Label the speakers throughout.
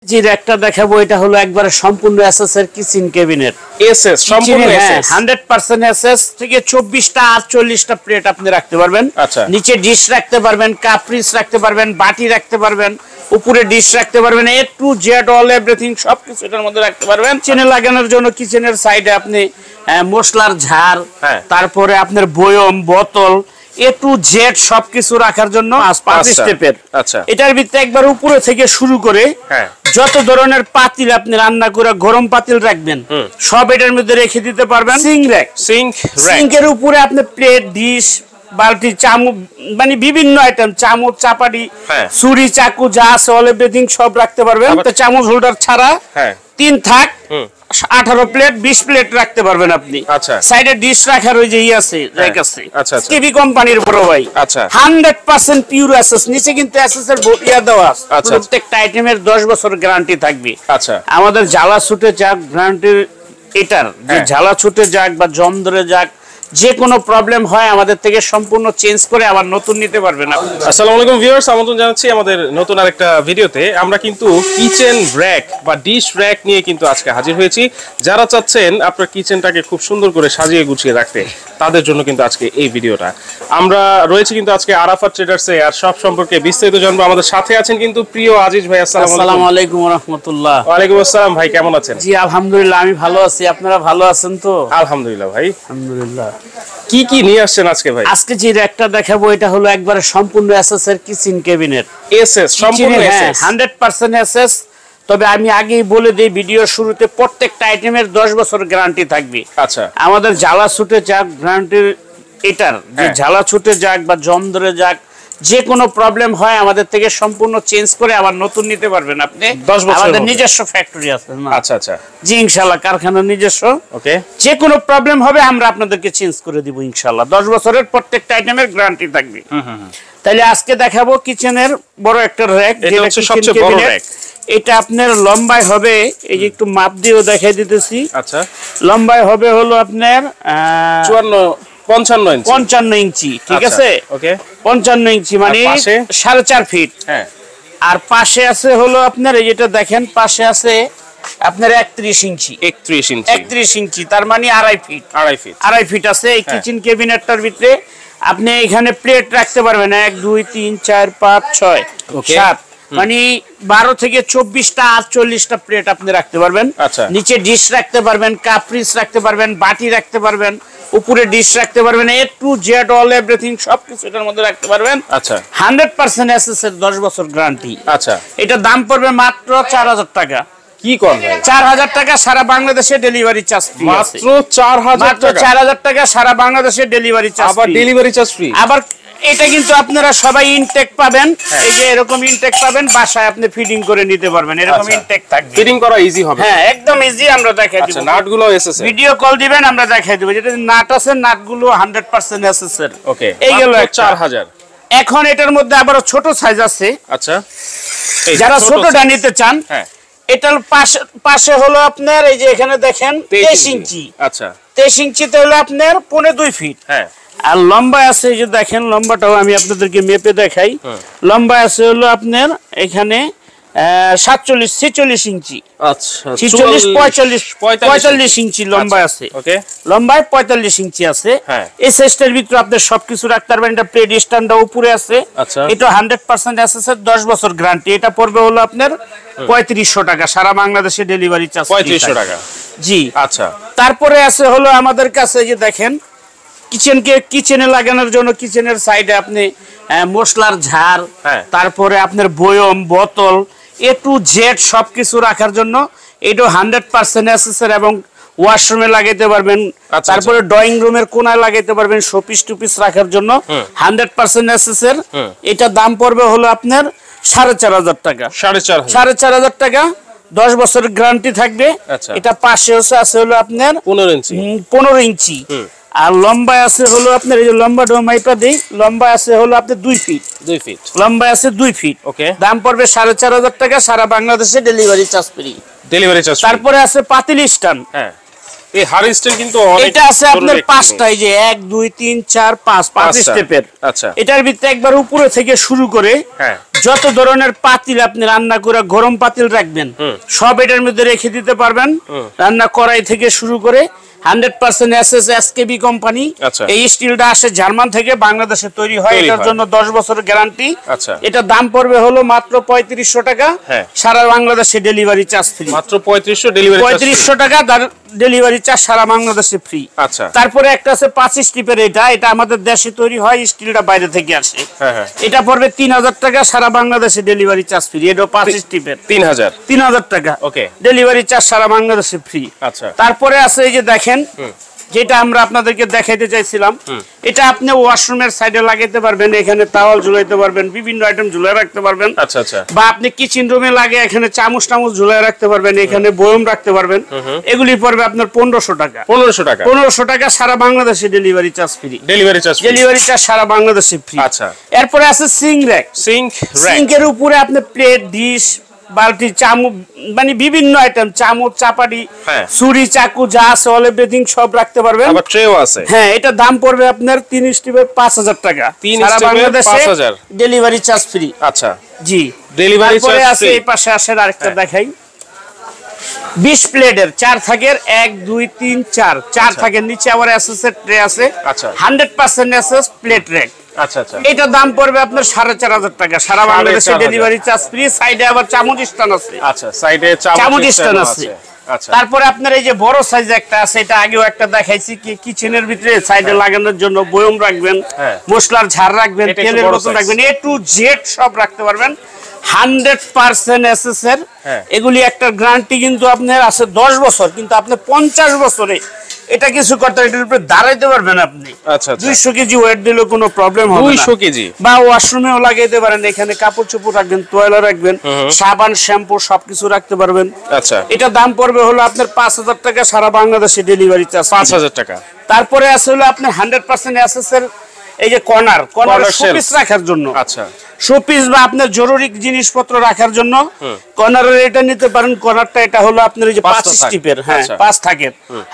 Speaker 1: জি একটা দেখাবো, এটা হলো একবারে সম্পূর্ণ এসএস এর কিচেন ক্যাবিনেট।
Speaker 2: এসএস সম্পূর্ণ এসএস
Speaker 1: 100% এসএস থেকে 24টা 48টা প্লেট আপনি রাখতে পারবেন।
Speaker 2: আচ্ছা,
Speaker 1: নিচে ডিশ রাখতে পারবেন, কাপরিস রাখতে পারবেন, বাটি রাখতে পারবেন, উপরে ডিশ রাখতে পারবেন, এ টু জেড অল এভরিথিং সবকিছু এটার মধ্যে রাখতে পারবেন। কিচেনে লাগানোর জন্য কিচেনের সাইডে আপনি মশলার ঝাড়, তারপরে আপনার বয়ম, বোতল, এ টু জেড সবকিছু রাখার জন্য 5 স্টেপের।
Speaker 2: আচ্ছা,
Speaker 1: এটার ভিতরে একবার উপরে থেকে শুরু করে যত ধরনের পাতিল আপনি রান্না করে গরম পাতিল রাখবেন সব এটার মধ্যে রেখে দিতে পারবেন। সিঙ্কের উপরে আপনি প্লেট, ডিশ, বালতি, চামচ, মানে বিভিন্ন আইটেম, চামচ, চাপাটি, ছুরি, চাকু যা আছে অল এভরিথিং সব রাখতে পারবেন। তো চামচ হোল্ডার ছাড়া 3 থাক 18 প্লেট 20 প্লেট রাখতে পারবেন আপনি।
Speaker 2: আচ্ছা,
Speaker 1: সাইডে ডিশ রাখার ওই যে আছে জায়গা আছে। আচ্ছা, টিভি কোম্পানির বড় ভাই। আচ্ছা, 100% পিওর এসএস। নিচে কিন্তু এসএস এর ইয়া দেওয়া আছে। প্রত্যেকটা আইটেমের 10 বছর গ্যারান্টি থাকবে। আচ্ছা, আমাদের জ্বালা ছুটে যাক গ্যারান্টি এটার, যে জ্বালা ছুটে যাক বা জম ধরে যাক, যে কোনো প্রবলেম হয় আমাদের থেকে সম্পূর্ণ চেঞ্জ করে আবার নতুন নিতে পারবেন আপনি।
Speaker 2: আসসালামু আলাইকুম ভিউয়ার্স, আমন্ত্রণ জানাচ্ছি আমাদের নতুন আরেকটা ভিডিওতে। আমরা কিন্তু কিচেন র‍্যাক বা ডিশ র‍্যাক নিয়ে কিন্তু আজকে হাজির হয়েছি। যারা চাচ্ছেন আপনার কিচেনটাকে খুব সুন্দর করে সাজিয়ে গুছিয়ে রাখতে, তাদের জন্য কিন্তু আজকে এই ভিডিওটা। আমরা রয়েছি কিন্তু আজকে আরাফাত ট্রেডার্সে, আর সব সম্পর্কে বিস্তারিত জানবো। আমাদের সাথে আছেন কিন্তু প্রিয় আজিজ ভাই।
Speaker 1: আসসালামু আলাইকুম ওয়া রাহমাতুল্লাহ।
Speaker 2: ওয়া আলাইকুম আসসালাম ভাই, কেমন আছেন?
Speaker 1: জি আলহামদুলিল্লাহ, আমি ভালো আছি। আপনারা ভালো আছেন তো?
Speaker 2: আলহামদুলিল্লাহ ভাই,
Speaker 1: আলহামদুলিল্লাহ।
Speaker 2: কি কি নিয়ে আসছেন আজকে ভাই?
Speaker 1: আজকে যে একটা দেখাবো, এটা হলো একবারে সম্পূর্ণ এসএস এর কিচেন ক্যাবিনেট।
Speaker 2: এসএস সম্পূর্ণ এসএস
Speaker 1: 100% এসএস। তবে আমি আগেই বলে দিই ভিডিওর শুরুতে, প্রত্যেকটা আইটেমের 10 বছর গ্যারান্টি থাকবে।
Speaker 2: আচ্ছা,
Speaker 1: আমাদের জ্বালা ছুটে যাক গ্যারান্টি এটার, যে জ্বালা ছুটে যাক বা জম ধরে যাক, যে কোনো প্রবলেম হয় আমাদের থেকে সম্পূর্ণ চেঞ্জ করে আবার নতুন নিতে পারবেন আপনি।
Speaker 2: 10 বছর
Speaker 1: আমাদের নিজস্ব ফ্যাক্টরি আছে।
Speaker 2: আচ্ছা আচ্ছা,
Speaker 1: জি ইনশাআল্লাহ, কারখানা নিজস্ব।
Speaker 2: ওকে,
Speaker 1: যে কোনো প্রবলেম হবে আমরা আপনাদেরকে চেঞ্জ করে দিব ইনশাআল্লাহ। 10 বছরের প্রত্যেকটা আইটেমের গ্যারান্টি থাকবে। তাহলে আজকে দেখাবো কিচেনের বড় একটা র‍্যাক,
Speaker 2: যেটা হচ্ছে সবচেয়ে বড় র‍্যাক।
Speaker 1: এটা আপনার লম্বায় হবে, এই যে একটু মাপ দিয়েও দেখাই দিতেছি।
Speaker 2: আচ্ছা,
Speaker 1: লম্বায় হবে হলো আপনার
Speaker 2: 55
Speaker 1: ইঞ্চি। ঠিক আছে,
Speaker 2: ওকে,
Speaker 1: 55 ইঞ্চি মানে 4.5 ফিট।
Speaker 2: হ্যাঁ,
Speaker 1: আর পাশে আছে হলো আপনার, এই যেটা দেখেন পাশে আছে আপনার 31 ইঞ্চি। 31 ইঞ্চি তার মানে 2.5 ফিট আছে এই কিচেন ক্যাবিনেটটার ভিতরে। আপনি এখানে প্লেট রাখতে পারবেন 1 2 3 4 5 6 7, মানে 12 থেকে 24টা 48টা প্লেট আপনি রাখতে পারবেন। নিচে ডিশ রাখতে পারবেন, কাপরিস রাখতে পারবেন, বাটি রাখতে পারবেন, উপরে ডিশ রাখতে পারবেন, এ টু জেড অল এভরিথিং সবকিছু এটার মধ্যে রাখতে পারবেন। আচ্ছা, 100% এসএস এর 10 বছর গ্যারান্টি। আচ্ছা, এটা দাম পড়বে মাত্র 4000 টাকা।
Speaker 2: কি কোন ভাই?
Speaker 1: 4000 টাকা সারা বাংলাদেশে ডেলিভারি চার্জ ফ্রি।
Speaker 2: মাত্র 4000 টাকা?
Speaker 1: 4000 টাকা সারা বাংলাদেশে ডেলিভারি চার্জ।
Speaker 2: আবার ডেলিভারি চার্জ ফ্রি?
Speaker 1: আবার এটা কিন্তু আপনারা সবাই ইনটেক পাবেন। এই যে এরকম ইনটেক পাবেন, বাসায় আপনি ফিটিং করে নিতে পারবেন। এরকম ইনটেক থাকবে,
Speaker 2: ফিটিং করা ইজি হবে।
Speaker 1: হ্যাঁ একদম ইজি, আমরা দেখাই দেব।
Speaker 2: আচ্ছা, নাটগুলো এসএস এর?
Speaker 1: ভিডিও কল দিবেন, আমরা দেখাই দেব। যেটা নাট আছে, নাটগুলো 100% এসএস এর।
Speaker 2: ওকে,
Speaker 1: এই গেল
Speaker 2: 4000।
Speaker 1: এখন এটার মধ্যে আবার ছোট সাইজ আছে।
Speaker 2: আচ্ছা,
Speaker 1: যারা ছোটটা নিতে চান, হ্যাঁ, এটার পাশে হলো আপনার এই যে এখানে দেখেন 23 ইঞ্চি। আচ্ছা, 23 ইঞ্চিতে হলো আপনার 2.5 ফিট। হ্যাঁ, আর লম্বা আছে এই যে দেখেন, লম্বাটাও আমি আপনাদেরকে মেপে দেখাই। লম্বা আছে হলো আপনার এখানে 46 ইঞ্চি। আচ্ছা, 45 ইঞ্চি লম্বা আছে। ওকে, লম্বায় 45 ইঞ্চি আছে। এই সাইজটার ভিতরে আপনি সবকিছু রাখতে পারবেন। এটা প্লেট স্ট্যান্ডটা উপরে আছে। আচ্ছা, এটা 100% এসএস এর 10 বছর গ্যারান্টি। এটা পড়বে হলো আপনার 3500 টাকা সারা বাংলাদেশে ডেলিভারি চার্জ।
Speaker 2: 3500 টাকা? জি। আচ্ছা,
Speaker 1: তারপরে আছে হলো আমাদের কাছে যে দেখেন, কিচেনে লাগানোর জন্য কিচেনের সাইডে আপনি মশলার ঝাড়, তারপরে আপনার বয়ম, বোতল, এ টু জেড সবকিছু রাখার জন্য এটা 100% এসএস এর, এবং ওয়াশরুমে লাগাইতে পারবেন। তারপরে ড্রয়িং রুমের কোনায় লাগাইতে পারবেন শোপিস টুপিস রাখার জন্য। 100% এসএস এর। এটা দাম পড়বে হলো আপনার 4500 টাকা। 4500 টাকা, 10 বছরের গ্যারান্টি থাকবে। এটা পাশে আছে হলো আপনার 15 ইঞ্চি। আর লম্বা আছে হলো আপনার, এই যে লম্বা মাইপা দেই, লম্বা আছে হলো আপনার 2 ফিট। লম্বা আছে 2 ফিট। ওকে, দাম পড়বে 4500 টাকা সারা বাংলাদেশে ডেলিভারি চার্জ ফ্রি। তারপরে আছে পাতিল স্ট্যান্ড। হ্যাঁ,
Speaker 2: এই হাড়ি স্টাইল কিন্তু অনেক
Speaker 1: এটা আছে আপনার 5টা, এই যে 1 2 3 4 5 স্টেপের।
Speaker 2: আচ্ছা,
Speaker 1: এটার ভিতরে একবার উপরে থেকে শুরু করে যত ধরনের পাতিল আপনি রান্না করে গরম পাতিল রাখবেন সব এটার মধ্যে রেখে দিতে পারবেন। রান্না কড়াই থেকে শুরু করে 100% এসএস এসকেবি কোম্পানি। এই স্টিলটা আসে জার্মান থেকে, বাংলাদেশে তৈরি হয়। এটার জন্য 10 বছরের গ্যারান্টি। এটা দাম পড়বে হলো মাত্র 3500 টাকা, সারা বাংলাদেশে ডেলিভারি চার্জ ফ্রি।
Speaker 2: মাত্র 3500
Speaker 1: টাকা ডেলিভারি চার্জ সারা বাংলাদেশে ফ্রি।
Speaker 2: আচ্ছা,
Speaker 1: তারপরে একটা আছে 5 স্টিপের, এটা আমাদের দেশে তৈরি হয়, স্টিলটা বাইরে থেকে আসে। এটা পড়বে 3000 টাকা, সারা বাংলাদেশে ডেলিভারি চার্জ ফ্রি। এটা 5 স্টিপের 3000 টাকা।
Speaker 2: ওকে,
Speaker 1: ডেলিভারি চার্জ সারা বাংলাদেশে ফ্রি।
Speaker 2: আচ্ছা,
Speaker 1: তারপরে আছে এই যে দেখেন, যেটা আমরা আপনাদেরকে দেখাইতে চাইছিলাম, এটা আপনি ওয়াশরুমের সাইডে লাগাইতে পারবেন, এখানে টাওয়াল ঝুলাইতে পারবেন, বিভিন্ন আইটেম ঝুলাই রাখতে পারবেন।
Speaker 2: আচ্ছা আচ্ছা,
Speaker 1: বা আপনি কিচেন রুমে লাগে এখানে চামচ ঝুলাই রাখতে পারবেন, এখানে বয়ম রাখতে পারবেন। এগুলি পড়বে আপনার 1500 টাকা। 1500 টাকা, সারা বাংলাদেশে delivery charge free. Delivery charge সারা বাংলাদেশে ফ্রি। আচ্ছা, এরপরে আছে সিঙ্কের উপরে আপনি প্লেট, ডিশ, বালতি, চামচ, মানে বিভিন্ন আইটেম, চামচ, চাপাটি, ছুরি, চাকু যা আছে অল এভরিথিং সব রাখতে পারবেন। আবার ট্রেও আছে। হ্যাঁ, এটা দাম পড়বে আপনার 3 স্টিপের 5000 টাকা, সারা বাংলাদেশে ডেলিভারি চার্জ ফ্রি। আচ্ছা জি, ডেলিভারি চার্জ ফ্রি। এই পাশে আসেন, আরেকটা দেখাই। 20 প্লেটের 4 থাকের 1 2 3 4 থাকের, নিচে আবার এসএস এর ট্রে আছে। আচ্ছা, 100% এসএস প্লেট রেক। আচ্ছা আচ্ছা, এটা দাম পড়বে আপনার 4500 টাকা, সারা বাংলাদেশে ডেলিভারি চার্জ ফ্রি। সাইডে আবার চামচ স্ট্যান্ড আছে। আচ্ছা, সাইডে চামচ স্ট্যান্ড আছে। আচ্ছা, তারপরে আপনার এই যে বড় সাইজ একটা আছে, এটা আগেও একটা দেখাইছি, কি কিচেনের ভিতরে সাইডে লাগানোর জন্য বয়ম রাখবেন, মশলার ঝাড় রাখবেন, তেলের বোতল রাখবেন, এ টু জেড সব রাখতে পারবেন। 100% এসএস এর। এগুলি একটা গ্যারান্টি কিন্তু আপনার আছে 10 বছর, কিন্তু আপনি 50 বছরে এটা কিছু করতে, এটার উপরে দাঁড়াইতে পারবেন আপনি। আচ্ছা, 200 কেজি ওয়েট দিলে কোনো প্রবলেম হবে না। 200 কেজি বা ওয়াশরুমেও লাগাইতে পারেন, এখানে কাপড় চোপড় রাখবেন, তোয়ালে রাখবেন, সাবান, শ্যাম্পু সবকিছু রাখতে পারবেন। আচ্ছা, এটা দাম পড়বে হলো আপনার 5000 টাকা, সারা বাংলাদেশে ডেলিভারি চার্জ 5000 টাকা। তারপরে আছে হলো আপনার 100% এসএস এর এই যে কর্নার শোপিস রাখার জন্য। আচ্ছা, শোপিস বা আপনার জরুরি জিনিসপত্র রাখার জন্য কর্নারের এটা নিতে পারেন। কর্নারটা এটা হলো আপনার এই যে 5 স্টিপের, হ্যাঁ 5 থাকে,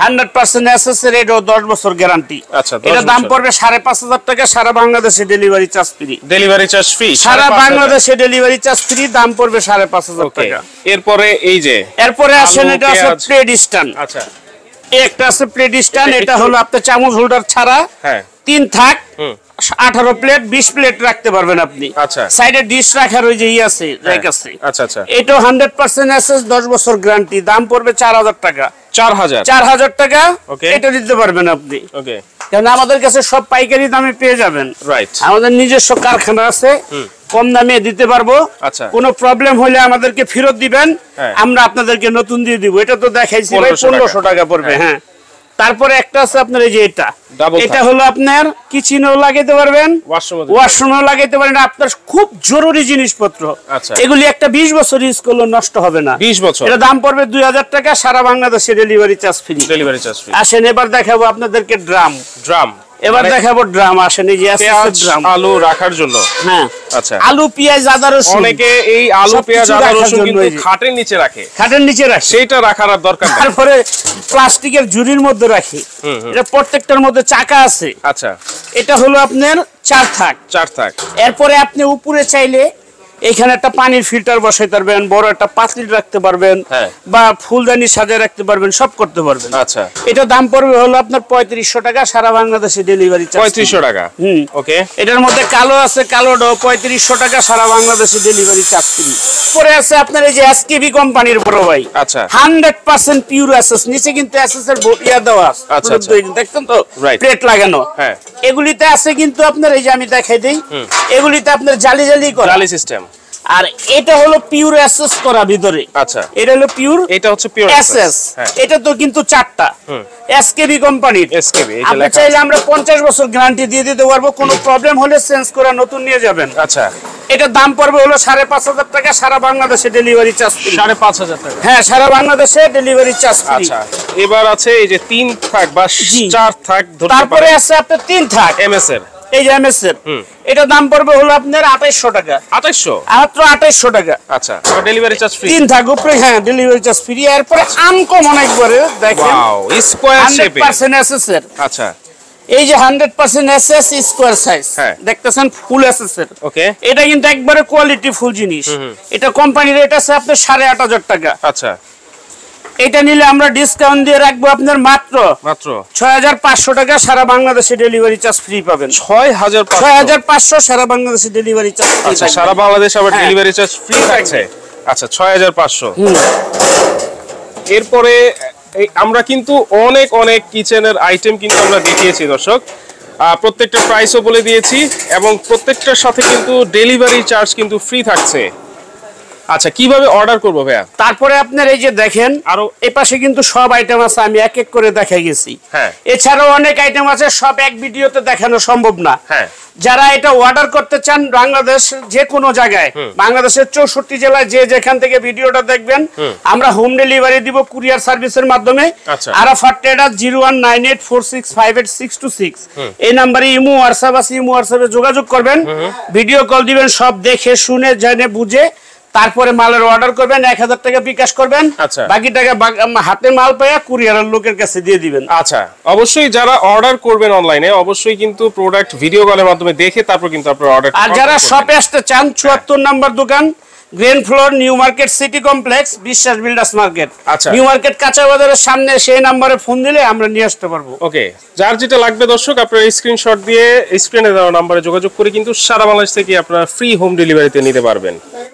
Speaker 1: 100% এসএস এর, এটাও 10 বছর গ্যারান্টি। আচ্ছা, এটা দাম পড়বে 5500 টাকা, সারা বাংলাদেশে delivery charge free. Delivery charge free, সারা বাংলাদেশে ডেলিভারি চার্জ ফ্রি, দাম পড়বে 5500 টাকা।
Speaker 2: এরপরে এই যে
Speaker 1: এরপরে আসেন, এটা আছে প্লেট স্ট্যান্ড। আচ্ছা, একটা আছে প্লেট স্ট্যান্ড, এটা হলো আপনার চামচ হোল্ডার ছাড়া 3 থাক, 18 প্লেট 20 প্লেট রাখতে পারবেন আপনি। আচ্ছা, সাইডে ডিশ রাখার ওই যে আছে, র্যাক আছে। আচ্ছা আচ্ছা, এটা 100% এসএস, 10 বছর গ্যারান্টি, দাম পড়বে 4000 টাকা। 4000 টাকা, এটা দিতে পারবেন আপনি। ওকে, কারণ আমাদের কাছে সব পাইকারি দামে পেয়ে যাবেন। রাইট, আমাদের নিজস্ব কারখানা আছে, কম দামে দিতে পারবো। আচ্ছা, কোনো প্রবলেম হলে আমাদেরকে ফেরত দিবেন, আমরা আপনাদেরকে নতুন দিয়ে দিব। এটা তো দেখাইছি ভাই, 1500 টাকা পড়বে। হ্যাঁ, তারপরে একটা আছে আপনার এই যে এটা হলো আপনার কিচেনেও লাগাইতে পারবেন, ওয়াশরুমেও লাগাইতে পারেন, আপনার খুব জরুরি জিনিসপত্র। এগুলি একটা 20 বছর ইউজ করলে নষ্ট হবে না। 20 বছর, এটা দাম পড়বে 2000 টাকা, সারা বাংলাদেশে ডেলিভারি চার্জ ফ্রি। আসেন, এবার দেখাবো আপনাদেরকে ড্রাম। এবার দেখাবো ড্রাম। আসেন, এই যে ড্রাম, আলু রাখার জন্য। হ্যাঁ, আচ্ছা, আলু, পেঁয়াজ, আদা, রসুন, অনেকে এই আলু, পেঁয়াজ, আদা, রসুন কিন্তু খাটের নিচে রাখে, সেটা রাখার আর দরকার নেই। তারপরে প্লাস্টিকের ঝুড়ির মধ্যে রাখে, এটা প্রত্যেকটার মধ্যে চাকা আছে। আচ্ছা, এটা হলো আপনার 4 থাক। এরপরে আপনি উপরে চাইলে এখানে একটা পানির ফিল্টার বসাইতে পারবেন, বড় একটা পাতিল রাখতে পারবেন, বা ফুলদানি সাজিয়ে রাখতে পারবেন, সব করতে পারবেন। আচ্ছা, এটা দাম পড়বে হলো আপনার 3500 টাকা, সারা বাংলাদেশে ডেলিভারি চার্জ 3500 টাকা। ওকে, এটার মধ্যে কালো আছে, কালোটাও 3500 টাকা, সারা বাংলাদেশে ডেলিভারি চার্জ ফ্রি। পরে আছে আপনার এই যে এসকেবি কোম্পানির বড় ভাই। আচ্ছা, 100% পিওর এসএস, নিচে কিন্তু এসএস এর ইয়া দেওয়া আছে। আচ্ছা, দেখছেন তো, প্লেট লাগানো। হ্যাঁ, এগুলিতে আছে কিন্তু আপনার এই যে আমি দেখাই দেই, এগুলিতে আপনার জালি করা, জালি সিস্টেম। আর এটা হলো পিওর এসএস করা ভিতরে। আচ্ছা, এটা হলো পিওর, এটা হচ্ছে পিওর এসএস। এটা তো কিন্তু 4টা এসকেবি কোম্পানির। এসকেবি এটা লেখা আছে, চাইলে আমরা 50 বছর গ্যারান্টি দিয়ে দিতে পারবো, কোনো প্রবলেম হলে চেঞ্জ করে নতুন নিয়ে যাবেন। আচ্ছা, এটা দাম পড়বে হলো 5500 টাকা, সারা বাংলাদেশে ডেলিভারি চার্জ ফ্রি। 5500 টাকা, হ্যাঁ, সারা বাংলাদেশে ডেলিভারি চার্জ ফ্রি। আচ্ছা, এবার আছে এই যে 3 থাক বা 4 থাক। তারপরে আছে আপনার 3 থাক এমএস এর। এই যে এমএস এর এটা দাম পড়বে হলো আপনার 2800 টাকা।
Speaker 2: 2800
Speaker 1: মাত্র 2800 টাকা।
Speaker 2: আচ্ছা, আর ডেলিভারি চার্জ ফ্রি।
Speaker 1: 3 থাকবে উপরে, হ্যাঁ ডেলিভারি চার্জ ফ্রি। এরপরে আনকমন একবারে দেখেন,
Speaker 2: ওয়াও স্কয়ার শেপে
Speaker 1: 100% এসএস এর।
Speaker 2: আচ্ছা,
Speaker 1: এই যে 100% এসএস স্কয়ার সাইজ দেখতেছেন, ফুল এসএস এর।
Speaker 2: ওকে,
Speaker 1: এটা কিন্তু একবারে কোয়ালিটি ফুল জিনিস। এটা কোম্পানির রেট আছে আপনার 8500 টাকা।
Speaker 2: আচ্ছা,
Speaker 1: এটা নিলে আমরা ডিসকাউন্ট দিয়ে রাখবো আপনার মাত্র 6500 টাকা। সারা বাংলাদেশে ডেলিভারি চার্জ ফ্রি পাবেন। 6500 সারা বাংলাদেশে ডেলিভারি চার্জ ফ্রি।
Speaker 2: আচ্ছা, সারা বাংলাদেশে আবার ডেলিভারি চার্জ ফ্রি থাকছে। আচ্ছা, 6500। এরপরে আমরা কিন্তু অনেক অনেক কিচেনের আইটেম কিন্তু আমরা দেখিয়েছি দর্শক, প্রত্যেকটা প্রাইসও বলে দিয়েছি এবং প্রত্যেকটার সাথে কিন্তু ডেলিভারি চার্জ কিন্তু ফ্রি থাকছে। আচ্ছা, কিভাবে অর্ডার করব ভাইয়া?
Speaker 1: তারপরে আপনার এই যে দেখেন আরো এই পাশে কিন্তু সব আইটেম আছে, আমি এক এক করে দেখাই গেছি।
Speaker 2: হ্যাঁ,
Speaker 1: এছাড়াও অনেক আইটেম আছে, সব এক ভিডিওতে দেখানো সম্ভব না।
Speaker 2: হ্যাঁ,
Speaker 1: যারা এটা অর্ডার করতে চান বাংলাদেশ যে কোনো জায়গায়, বাংলাদেশের 64 জেলায় যে যেখান থেকে ভিডিওটা দেখবেন, আমরা হোম ডেলিভারি দিব কুরিয়ার সার্ভিসের মাধ্যমে। আরাফাত ট্রেডার 019846588626 এই নম্বরে ইমো হোয়াটসঅ্যাপ আছে, ইমো হোয়াটসঅ্যাপে যোগাযোগ করবেন, ভিডিও কল দিবেন, সব দেখে শুনে জেনে বুঝে তারপরে মালের অর্ডার করবেন। 1000 টাকা বিকাশ করবেন, বাকি টাকা হাতে মাল পেয়ে কুরিয়ারের লোকের কাছে দিয়ে দিবেন।
Speaker 2: আচ্ছা, অবশ্যই যারা অর্ডার করবেন অনলাইনে অবশ্যই কিন্তু প্রোডাক্ট ভিডিও কলের মাধ্যমে দেখে তারপর কিন্তু আপনারা অর্ডার করবেন।
Speaker 1: আর যারা শপে আসতে চান 74 নম্বর দোকান, ground floor, new market city complex, বিশ্বাস বিল্ডার্স মার্কেট।
Speaker 2: আচ্ছা,
Speaker 1: নিউ মার্কেট কাঁচা বাজারের সামনে, সেই নম্বরে ফোন দিলে আমরা নিয়ে আসতে পারবো।
Speaker 2: ওকে, যার যেটা লাগবে দর্শক আপনারা স্ক্রিনশট দিয়ে স্ক্রিনে দেওয়া নম্বরে যোগাযোগ করে কিন্তু সারা বাংলাদেশ থেকে আপনারা ফ্রি হোম ডেলিভারিতে নিতে পারবেন।